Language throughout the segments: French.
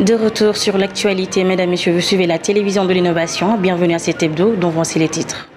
De retour sur l'actualité, mesdames et messieurs, vous suivez la télévision de l'innovation. Bienvenue à cet hebdo dont voici les titres.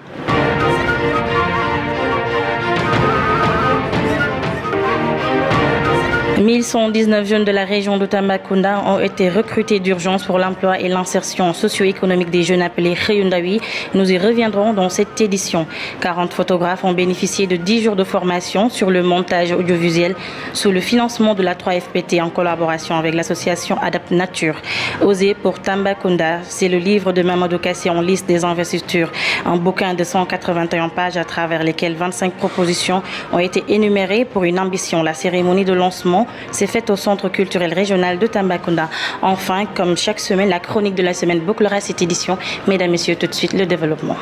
1119 jeunes de la région de Tambacounda ont été recrutés d'urgence pour l'emploi et l'insertion socio-économique des jeunes appelés Xëyu-Ndaw. Nous y reviendrons dans cette édition. 40 photographes ont bénéficié de 10 jours de formation sur le montage audiovisuel sous le financement de la 3FPT en collaboration avec l'association Adapt Nature. Oser pour Tambacounda, c'est le livre de Mamadou Kassé en liste des investitures. Un bouquin de 181 pages à travers lesquelles 25 propositions ont été énumérées pour une ambition. La cérémonie de lancement s'est faite au Centre culturel régional de Tambacounda. Enfin, comme chaque semaine, la chronique de la semaine bouclera cette édition. Mesdames, Messieurs, tout de suite, le développement.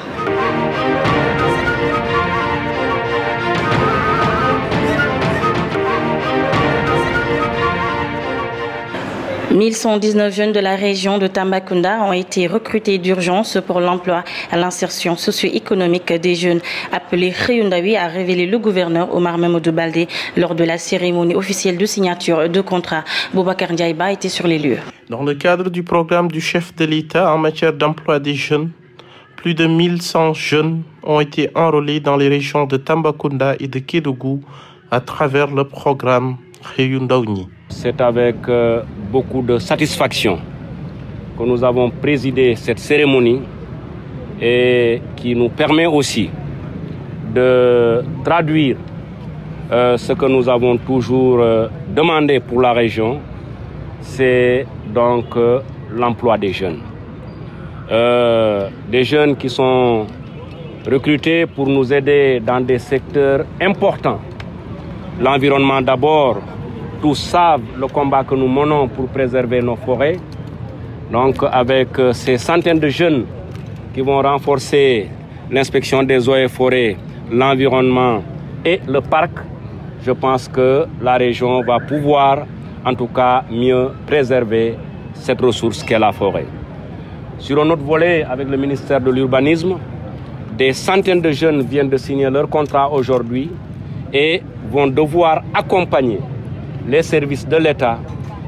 « 1119 jeunes de la région de Tambacounda ont été recrutés d'urgence pour l'emploi et l'insertion socio-économique des jeunes appelés Xëyu-Ndaw » a révélé le gouverneur Omar Mamadou Baldé lors de la cérémonie officielle de signature de contrat. Boubacar Ndiaïba était sur les lieux. Dans le cadre du programme du chef de l'État en matière d'emploi des jeunes, plus de 1100 jeunes ont été enrôlés dans les régions de Tambacounda et de Kédougou à travers le programme Xëyu-Ndaw. C'est avec beaucoup de satisfaction que nous avons présidé cette cérémonie et qui nous permet aussi de traduire ce que nous avons toujours demandé pour la région, c'est donc l'emploi des jeunes. Des jeunes qui sont recrutés pour nous aider dans des secteurs importants. L'environnement d'abord. Tous savent le combat que nous menons pour préserver nos forêts. Donc avec ces centaines de jeunes qui vont renforcer l'inspection des eaux et forêts, l'environnement et le parc, je pense que la région va pouvoir en tout cas mieux préserver cette ressource qu'est la forêt. Sur un autre volet, avec le ministère de l'Urbanisme, des centaines de jeunes viennent de signer leur contrat aujourd'hui et vont devoir accompagner les services de l'État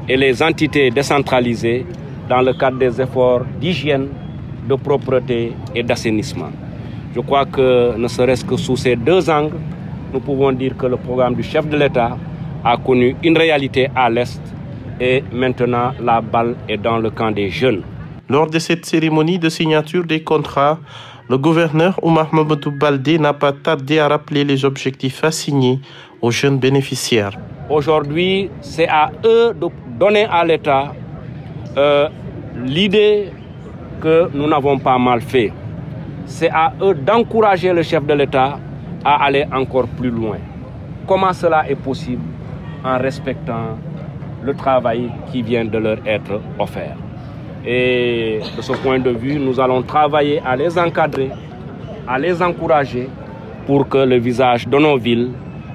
et les entités décentralisées dans le cadre des efforts d'hygiène, de propreté et d'assainissement. Je crois que ne serait-ce que sous ces deux angles, nous pouvons dire que le programme du chef de l'État a connu une réalité à l'Est et maintenant la balle est dans le camp des jeunes. Lors de cette cérémonie de signature des contrats, le gouverneur Omar Mamadou Baldé n'a pas tardé à rappeler les objectifs assignés aux jeunes bénéficiaires. Aujourd'hui, c'est à eux de donner à l'État l'idée que nous n'avons pas mal fait. C'est à eux d'encourager le chef de l'État à aller encore plus loin. Comment cela est possible? En respectant le travail qui vient de leur être offert. Et de ce point de vue, nous allons travailler à les encadrer, à les encourager pour que le visage de nos villes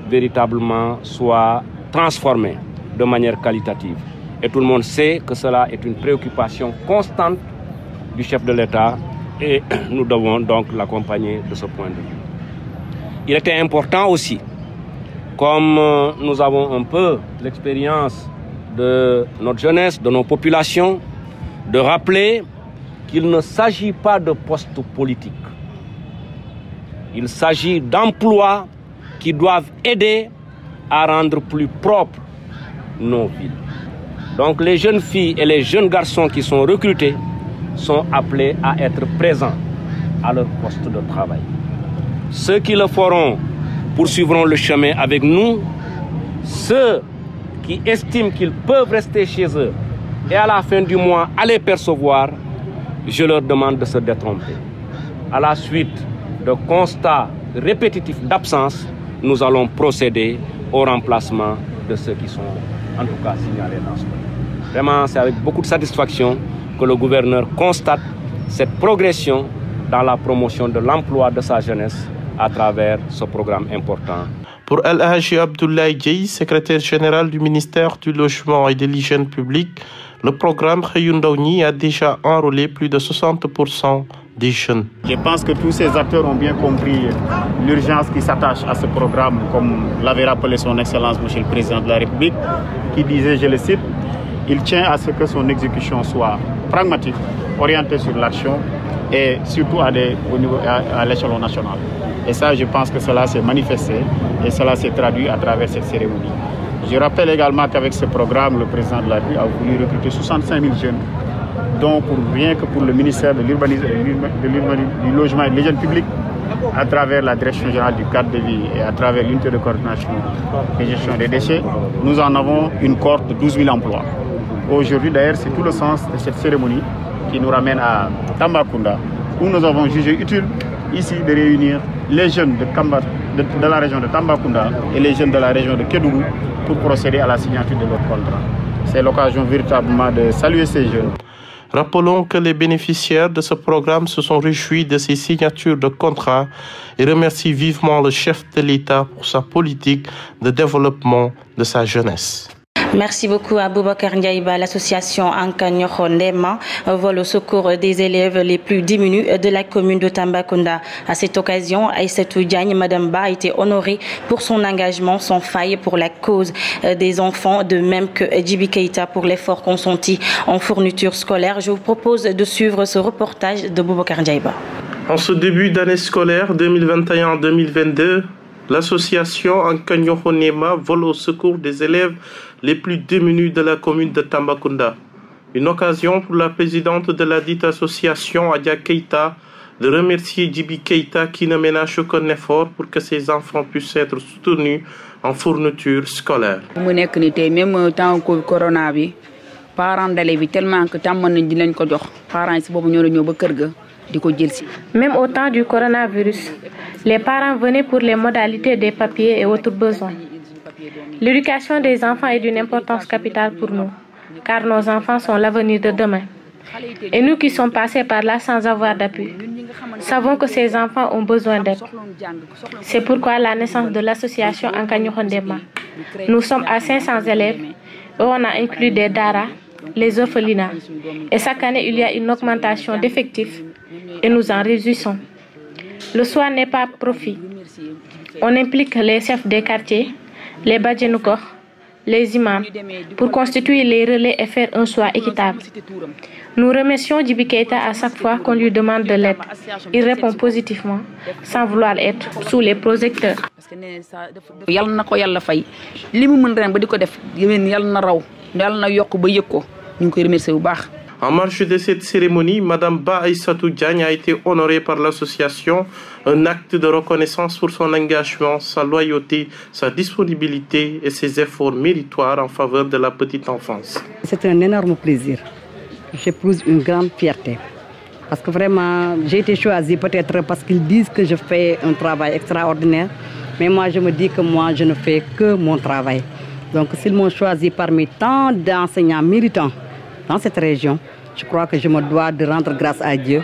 véritablement soit transformé de manière qualitative. Et tout le monde sait que cela est une préoccupation constante du chef de l'État et nous devons donc l'accompagner de ce point de vue. Il était important aussi, comme nous avons un peu l'expérience de notre jeunesse, de nos populations, de rappeler qu'il ne s'agit pas de postes politiques. Il s'agit d'emplois qui doivent aider à rendre plus propres nos villes. Donc les jeunes filles et les jeunes garçons qui sont recrutés sont appelés à être présents à leur poste de travail. Ceux qui le feront poursuivront le chemin avec nous. Ceux qui estiment qu'ils peuvent rester chez eux et à la fin du mois aller percevoir, je leur demande de se détromper. À la suite de constats répétitifs d'absence, nous allons procéder au remplacement de ceux qui sont en tout cas signalés dans ce domaine. Vraiment, c'est avec beaucoup de satisfaction que le gouverneur constate cette progression dans la promotion de l'emploi de sa jeunesse à travers ce programme important. Pour El-Haji Abdoulaye Dieye, secrétaire général du ministère du Logement et de l'Hygiène publique, le programme Xëyu-Ndaw a déjà enrôlé plus de 60% des jeunes. Je pense que tous ces acteurs ont bien compris l'urgence qui s'attache à ce programme, comme l'avait rappelé son Excellence, Monsieur le Président de la République, qui disait, je le cite, il tient à ce que son exécution soit pragmatique, orientée sur l'action et surtout à l'échelon national. Et ça, je pense que cela s'est manifesté et cela s'est traduit à travers cette cérémonie. Je rappelle également qu'avec ce programme, le président de la République a voulu recruter 65 000 jeunes, dont rien que pour le ministère de l'Urbanisme, du Logement et de l'Hygiène publique, à travers la Direction générale du cadre de vie et à travers l'unité de coordination et gestion des déchets, nous en avons une cohorte de 12 000 emplois. Aujourd'hui, d'ailleurs, c'est tout le sens de cette cérémonie qui nous ramène à Tambacounda, où nous avons jugé utile ici de réunir les jeunes de la région de Tambacounda et les jeunes de la région de Kédougou pour procéder à la signature de leur contrat. C'est l'occasion véritablement de saluer ces jeunes. Rappelons que les bénéficiaires de ce programme se sont réjouis de ces signatures de contrats et remercient vivement le chef de l'État pour sa politique de développement de sa jeunesse. Merci beaucoup à Boubacar Ndiaïba. L'association Anka Nyokho Ndema vole au secours des élèves les plus démunis de la commune de Tambacounda. À cette occasion, Aïssatou Diagne, Madame Ba, a été honorée pour son engagement sans faille pour la cause des enfants, de même que Djibi Keïta pour l'effort consenti en fourniture scolaire. Je vous propose de suivre ce reportage de Boubacar Ndiaïba. En ce début d'année scolaire 2021-2022, l'association Anka Nyokho Ndema vole au secours des élèves les plus démunis de la commune de Tambacounda. Une occasion pour la présidente de la dite association, Adja Keïta, de remercier Djibi Keïta qui ne ménage aucun effort pour que ses enfants puissent être soutenus en fourniture scolaire. Même temps que corona bi parents d'élèves tellement que tam nañ di lañ ko jox parents ci bobu ñoo ñëw ba kër ga diko jël ci. Même au temps du coronavirus, les parents venaient pour les modalités des papiers et autres besoins. L'éducation des enfants est d'une importance capitale pour nous, car nos enfants sont l'avenir de demain. Et nous qui sommes passés par là sans avoir d'appui, savons que ces enfants ont besoin d'aide. C'est pourquoi la naissance de l'association Anka Nyokho Ndema. Nous sommes à 500 élèves et on a inclus des daras, les orphelinats. Et chaque année, il y a une augmentation d'effectifs et nous en réjouissons. Le soin n'est pas profit. On implique les chefs des quartiers, les badjenoukor, les imams, pour constituer les relais et faire un choix équitable. Nous remercions Djibi Keïta à chaque fois qu'on lui demande de l'aide. Il répond positivement, sans vouloir être sous les projecteurs. En marge de cette cérémonie, Madame Ba Aïssatou Diagne a été honorée par l'association, un acte de reconnaissance pour son engagement, sa loyauté, sa disponibilité et ses efforts méritoires en faveur de la petite enfance. C'est un énorme plaisir. J'éprouve une grande fierté. Parce que vraiment, j'ai été choisie peut-être parce qu'ils disent que je fais un travail extraordinaire. Mais moi, je me dis que moi, je ne fais que mon travail. Donc, s'ils m'ont choisi parmi tant d'enseignants méritants dans cette région, je crois que je me dois de rendre grâce à Dieu,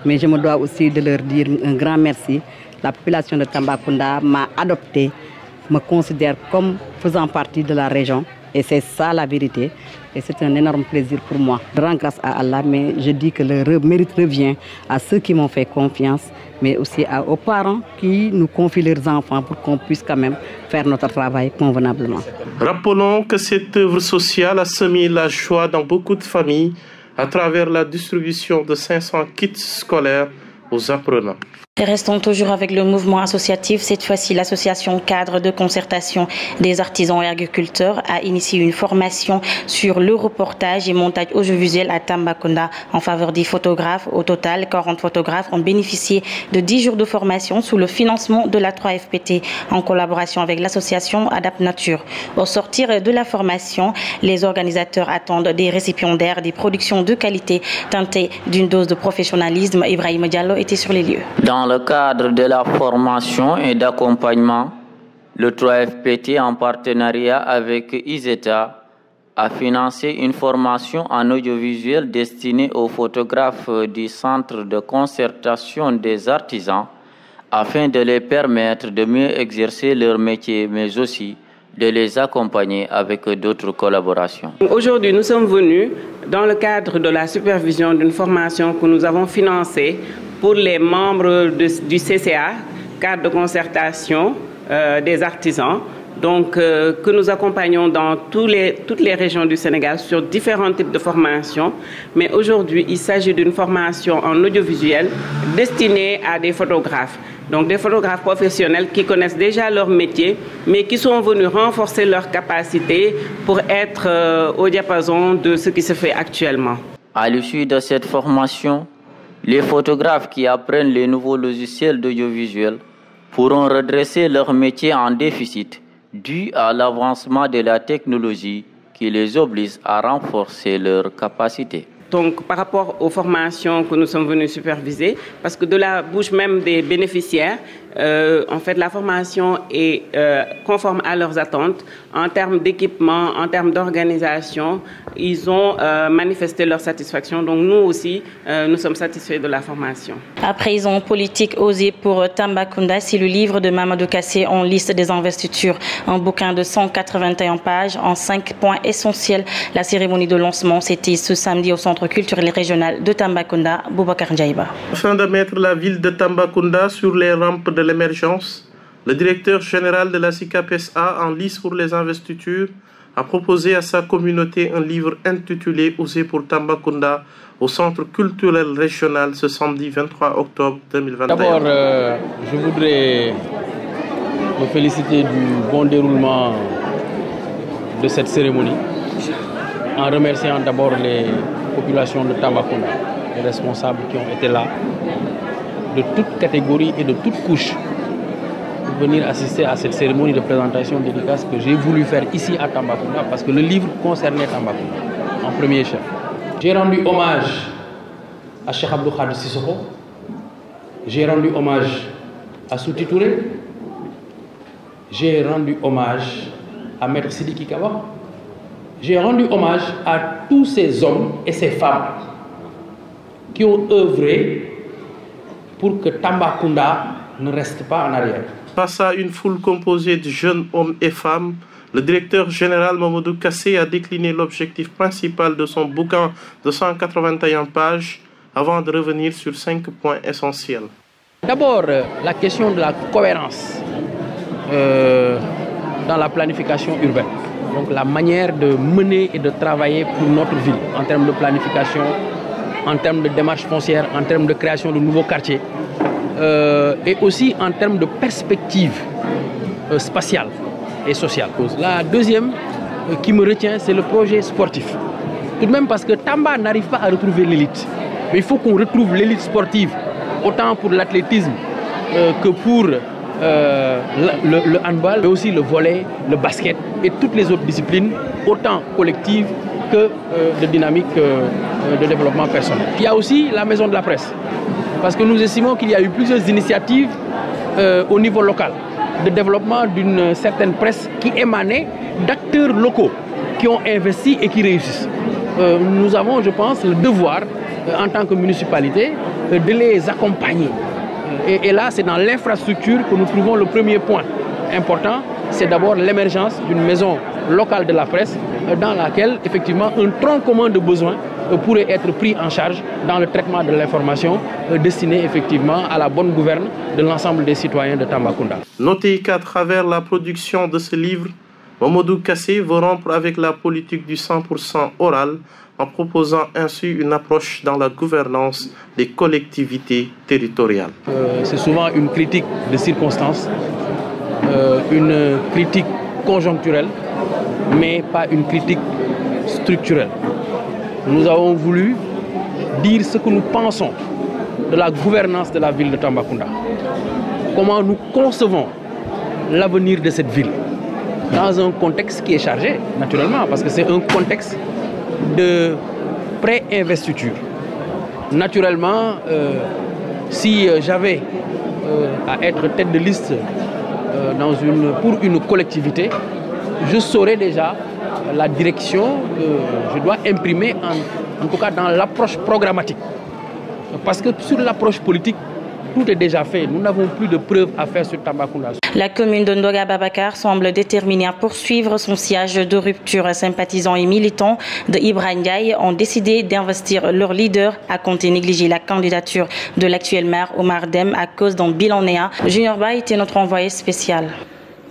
mais je me dois aussi de leur dire un grand merci. La population de Tambacounda m'a adopté, me considère comme faisant partie de la région, et c'est ça la vérité. Et c'est un énorme plaisir pour moi. Je rends grâce à Allah, mais je dis que le mérite revient à ceux qui m'ont fait confiance, mais aussi aux parents qui nous confient leurs enfants pour qu'on puisse quand même faire notre travail convenablement. Rappelons que cette œuvre sociale a semé la joie dans beaucoup de familles à travers la distribution de 500 kits scolaires aux apprenants. Et restons toujours avec le mouvement associatif. Cette fois-ci, l'association cadre de concertation des artisans et agriculteurs a initié une formation sur le reportage et montage audiovisuel à Tambacounda en faveur des photographes. Au total, 40 photographes ont bénéficié de 10 jours de formation sous le financement de la 3FPT en collaboration avec l'association Adapt Nature. Au sortir de la formation, les organisateurs attendent des récipiendaires, des productions de qualité teintées d'une dose de professionnalisme. Ibrahim Diallo était sur les lieux. Dans le cadre de la formation et d'accompagnement, le 3FPT, en partenariat avec ISETA, a financé une formation en audiovisuel destinée aux photographes du Centre de concertation des artisans afin de les permettre de mieux exercer leur métier, mais aussi de les accompagner avec d'autres collaborations. Aujourd'hui, nous sommes venus dans le cadre de la supervision d'une formation que nous avons financée pour les membres du CCA, cadre de concertation des artisans. donc, que nous accompagnons dans toutes les régions du Sénégal sur différents types de formations. Mais aujourd'hui, il s'agit d'une formation en audiovisuel destinée à des photographes. Donc des photographes professionnels qui connaissent déjà leur métier, mais qui sont venus renforcer leurs capacités pour être au diapason de ce qui se fait actuellement. À l'issue de cette formation, les photographes qui apprennent les nouveaux logiciels d'audiovisuel pourront redresser leur métier en déficit dû à l'avancement de la technologie qui les oblige à renforcer leurs capacités. Donc, par rapport aux formations que nous sommes venus superviser, parce que de la bouche même des bénéficiaires, en fait, la formation est conforme à leurs attentes en termes d'équipement, en termes d'organisation. Ils ont manifesté leur satisfaction. Donc, nous aussi, nous sommes satisfaits de la formation. À présent, politique osée pour Tambacounda, c'est le livre de Mamadou Kassé en liste des investitures. Un bouquin de 181 pages en 5 points essentiels. La cérémonie de lancement, c'était ce samedi au Centre culturel régional de Tambacounda, Boubacar Ndiaïba. Afin de mettre la ville de Tambacounda sur les rampes de l'émergence, le directeur général de la SICAP-SA en lice pour les investitures a proposé à sa communauté un livre intitulé Osez pour Tambacounda au Centre culturel régional ce samedi 23 octobre 2021. D'abord, je voudrais me féliciter du bon déroulement de cette cérémonie en remerciant d'abord les populations de Tambacounda, les responsables qui ont été là, de toutes catégories et de toutes couches, pour venir assister à cette cérémonie de présentation dédicace que j'ai voulu faire ici à Tambacounda parce que le livre concernait Tambacounda en premier chef. J'ai rendu hommage à Cheikh Abdou Khadre Sissoko, j'ai rendu hommage à Souti Touré, j'ai rendu hommage à Maître Sidiki Kaba, j'ai rendu hommage à tous ces hommes et ces femmes qui ont œuvré pour que Tambacounda ne reste pas en arrière. Face à une foule composée de jeunes hommes et femmes, le directeur général Mamadou Kassé a décliné l'objectif principal de son bouquin de 181 pages avant de revenir sur 5 points essentiels. D'abord, la question de la cohérence dans la planification urbaine. Donc la manière de mener et de travailler pour notre ville en termes de planification, en termes de démarche foncière, en termes de création de nouveaux quartiers et aussi en termes de perspectives spatiales et sociales. La deuxième qui me retient, c'est le projet sportif. Tout de même parce que Tamba n'arrive pas à retrouver l'élite. Mais il faut qu'on retrouve l'élite sportive, autant pour l'athlétisme que pour le handball, mais aussi le volley, le basket et toutes les autres disciplines, autant collectives que de dynamique de développement personnel. Il y a aussi la maison de la presse, parce que nous estimons qu'il y a eu plusieurs initiatives au niveau local de développement d'une certaine presse qui émanait d'acteurs locaux qui ont investi et qui réussissent. Nous avons, je pense, le devoir, en tant que municipalité, de les accompagner. Et là, c'est dans l'infrastructure que nous trouvons le premier point important. C'est d'abord l'émergence d'une maison locale de la presse dans laquelle, effectivement, un tronc commun de besoins pourrait être pris en charge dans le traitement de l'information destiné, effectivement, à la bonne gouverne de l'ensemble des citoyens de Tambacounda. Notez qu'à travers la production de ce livre, Mamadou Kassé veut rompre avec la politique du 100% oral en proposant ainsi une approche dans la gouvernance des collectivités territoriales. C'est souvent une critique de circonstance, une critique conjoncturelle, mais pas une critique structurelle. Nous avons voulu dire ce que nous pensons de la gouvernance de la ville de Tambacounda. Comment nous concevons l'avenir de cette ville dans un contexte qui est chargé, naturellement, parce que c'est un contexte de pré-investiture. Naturellement, si j'avais à être tête de liste pour une collectivité, je saurais déjà la direction que je dois imprimer, en tout cas dans l'approche programmatique. Parce que sur l'approche politique, tout est déjà fait. Nous n'avons plus de preuves à faire sur Tambacounda. La commune de Ndoga Babacar semble déterminée à poursuivre son siège de rupture. Sympathisants et militants de Ibrahim Ndiaye ont décidé d'investir leur leader à compter négliger la candidature de l'actuel maire Omar Deme à cause d'un bilan néant. Junior Ba était notre envoyé spécial.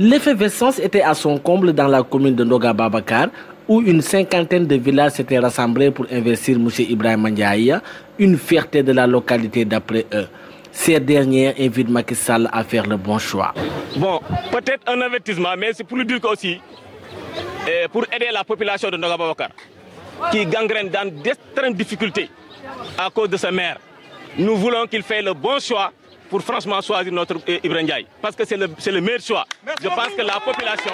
L'effervescence était à son comble dans la commune de Ndoga Babakar, où une cinquantaine de villages s'étaient rassemblés pour investir M. Ibrahima Ndiaye, une fierté de la localité d'après eux. Ces derniers invitent Macky Sall à faire le bon choix. Bon, peut-être un avertissement, mais c'est pour lui dire aussi, pour aider la population de Ndoga Babakar, qui gangrène dans d'extrêmes difficultés à cause de ce maire, nous voulons qu'il fasse le bon choix pour franchement choisir notre Ibrahima Ndiaye. Parce que c'est le meilleur choix. Je pense que la population,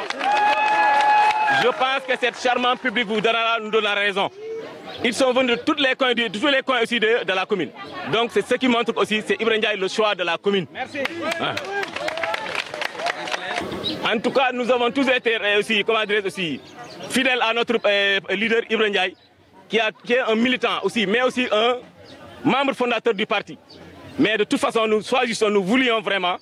je pense que cette charmante public nous donnera raison. Ils sont venus de tous les coins aussi de la commune. Donc c'est ce qui montre aussi, c'est Ibrahima Ndiaye le choix de la commune. Merci. En tout cas, nous avons tous été aussi, aussi fidèles à notre leader Ibrahima Ndiaye, qui est un militant aussi, mais aussi un membre fondateur du parti. Mais de toute façon, nous voulions vraiment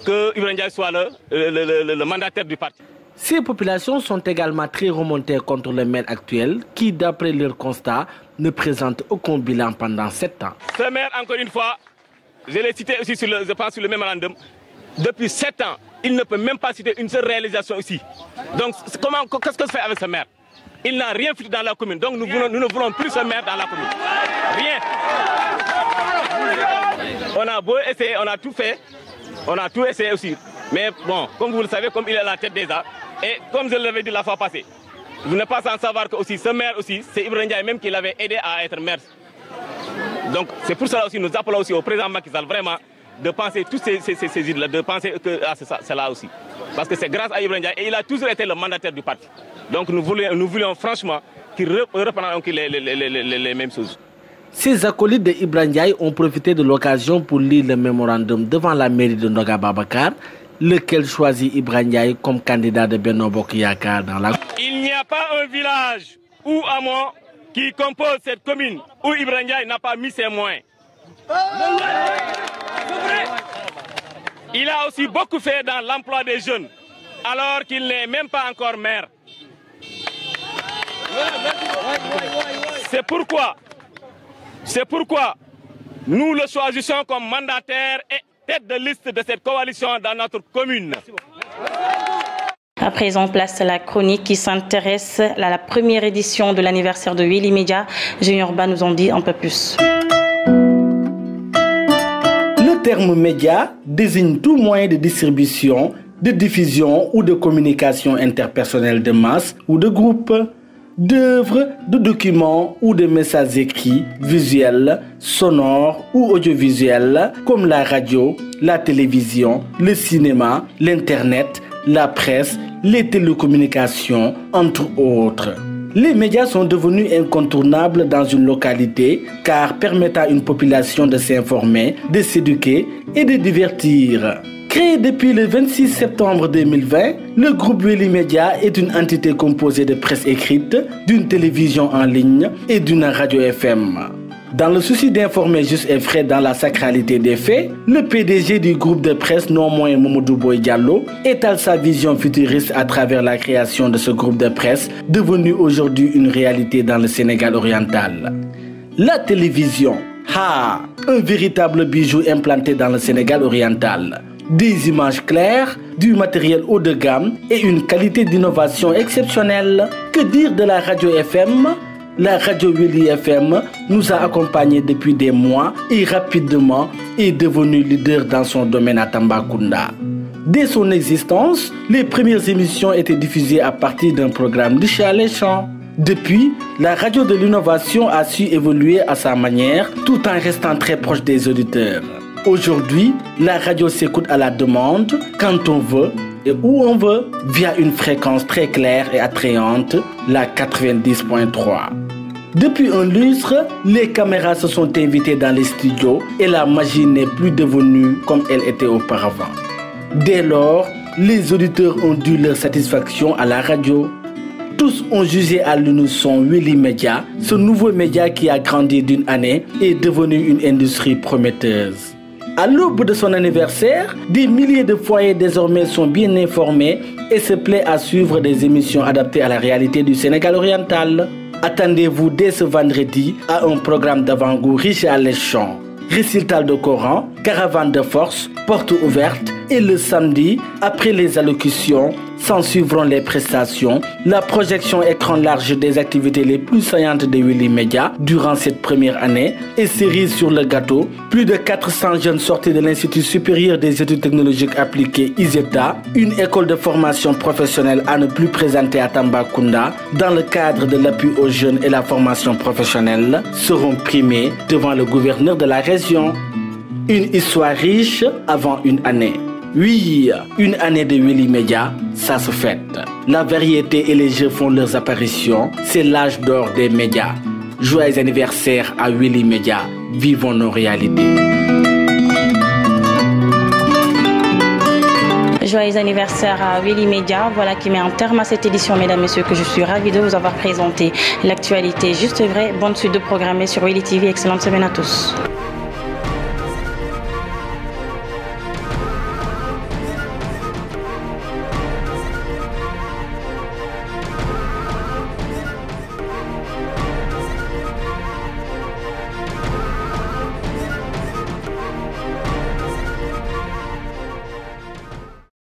que Ibrahima Ndiaye soit le mandataire du parti. Ces populations sont également très remontées contre le maire actuel qui, d'après leur constat, ne présente aucun bilan pendant 7 ans. Ce maire, encore une fois, je l'ai cité aussi sur le mémorandum, depuis 7 ans, il ne peut même pas citer une seule réalisation ici. Donc, qu'est-ce que se fait avec ce maire? Il n'a rien fait dans la commune, donc nous ne voulons plus ce maire dans la commune. Rien. On a beau essayer, on a tout fait, on a tout essayé aussi. Mais bon, comme vous le savez, comme il est à la tête déjà, et comme je l'avais dit la fois passée, vous n'êtes pas sans savoir que aussi, ce maire aussi, c'est Ibrahima Ndiaye même qui l'avait aidé à être maire. Donc c'est pour cela aussi, nous appelons aussi au président Macky Sall vraiment de penser toutes ces idées-là, de penser que c'est là aussi. Parce que c'est grâce à Ibrahima Ndiaye et il a toujours été le mandataire du parti. Donc nous voulions franchement qu'il reprenne les mêmes choses. Ces acolytes de Ibrahima Ndiaye ont profité de l'occasion pour lire le mémorandum devant la mairie de Ndoga Babakar, lequel choisit Ibrahima Ndiaye comme candidat de Benno Bokk Yakaar dans la... Il n'y a pas un village ou hameau qui compose cette commune où Ibrahima Ndiaye n'a pas mis ses moyens. Il a aussi beaucoup fait dans l'emploi des jeunes, alors qu'il n'est même pas encore maire. C'est pourquoi nous le choisissons comme mandataire et tête de liste de cette coalition dans notre commune. À présent, place à la chronique qui s'intéresse à la première édition de l'anniversaire de Weli Media. Junior Ba nous en dit un peu plus. Le terme média désigne tout moyen de distribution, de diffusion ou de communication interpersonnelle de masse ou de groupe, d'œuvres, de documents ou de messages écrits, visuels, sonores ou audiovisuels comme la radio, la télévision, le cinéma, l'internet, la presse, les télécommunications, entre autres. Les médias sont devenus incontournables dans une localité car permettent à une population de s'informer, de s'éduquer et de divertir. Créé depuis le 26 septembre 2020, le groupe Weli Media est une entité composée de presse écrite, d'une télévision en ligne et d'une radio FM. Dans le souci d'informer juste et vrai dans la sacralité des faits, le PDG du groupe de presse non moins Mamadou Boy Diallo étale sa vision futuriste à travers la création de ce groupe de presse devenu aujourd'hui une réalité dans le Sénégal oriental. La télévision, un véritable bijou implanté dans le Sénégal oriental. Des images claires, du matériel haut de gamme et une qualité d'innovation exceptionnelle. Que dire de la radio FM? La radio Weli FM nous a accompagnés depuis des mois et rapidement est devenue leader dans son domaine à Tambacounda. Dès son existence, les premières émissions étaient diffusées à partir d'un programme de chez Alléchant. Depuis, la radio de l'innovation a su évoluer à sa manière tout en restant très proche des auditeurs. Aujourd'hui, la radio s'écoute à la demande, quand on veut et où on veut, via une fréquence très claire et attrayante, la 90.3. Depuis un lustre, les caméras se sont invitées dans les studios et la magie n'est plus devenue comme elle était auparavant. Dès lors, les auditeurs ont dû leur satisfaction à la radio. Tous ont jugé à l'unisson Weli Media, ce nouveau média qui a grandi d'une année et est devenu une industrie prometteuse. À l'aube de son anniversaire, des milliers de foyers désormais sont bien informés et se plaient à suivre des émissions adaptées à la réalité du Sénégal oriental. Attendez-vous dès ce vendredi à un programme d'avant-goût riche et alléchant. Récital de Coran, caravane de force, portes ouvertes Et le samedi, après les allocutions, s'en suivront les prestations, la projection écran large des activités les plus saillantes de Willy Media durant cette première année et cerise sur le gâteau, plus de 400 jeunes sortis de l'Institut supérieur des études technologiques appliquées ISETA, une école de formation professionnelle à ne plus présenter à Tambacounda, dans le cadre de l'appui aux jeunes et la formation professionnelle, seront primés devant le gouverneur de la région. Une histoire riche avant une année. Oui, une année de Willy Media, ça se fête. La variété et les jeux font leurs apparitions. C'est l'âge d'or des médias. Joyeux anniversaire à Willy Media. Vivons nos réalités. Joyeux anniversaire à Willy Media. Voilà qui met un terme à cette édition, mesdames, messieurs, que je suis ravie de vous avoir présenté l'actualité juste vraie. Bonne suite de programmer sur Willy TV. Excellente semaine à tous.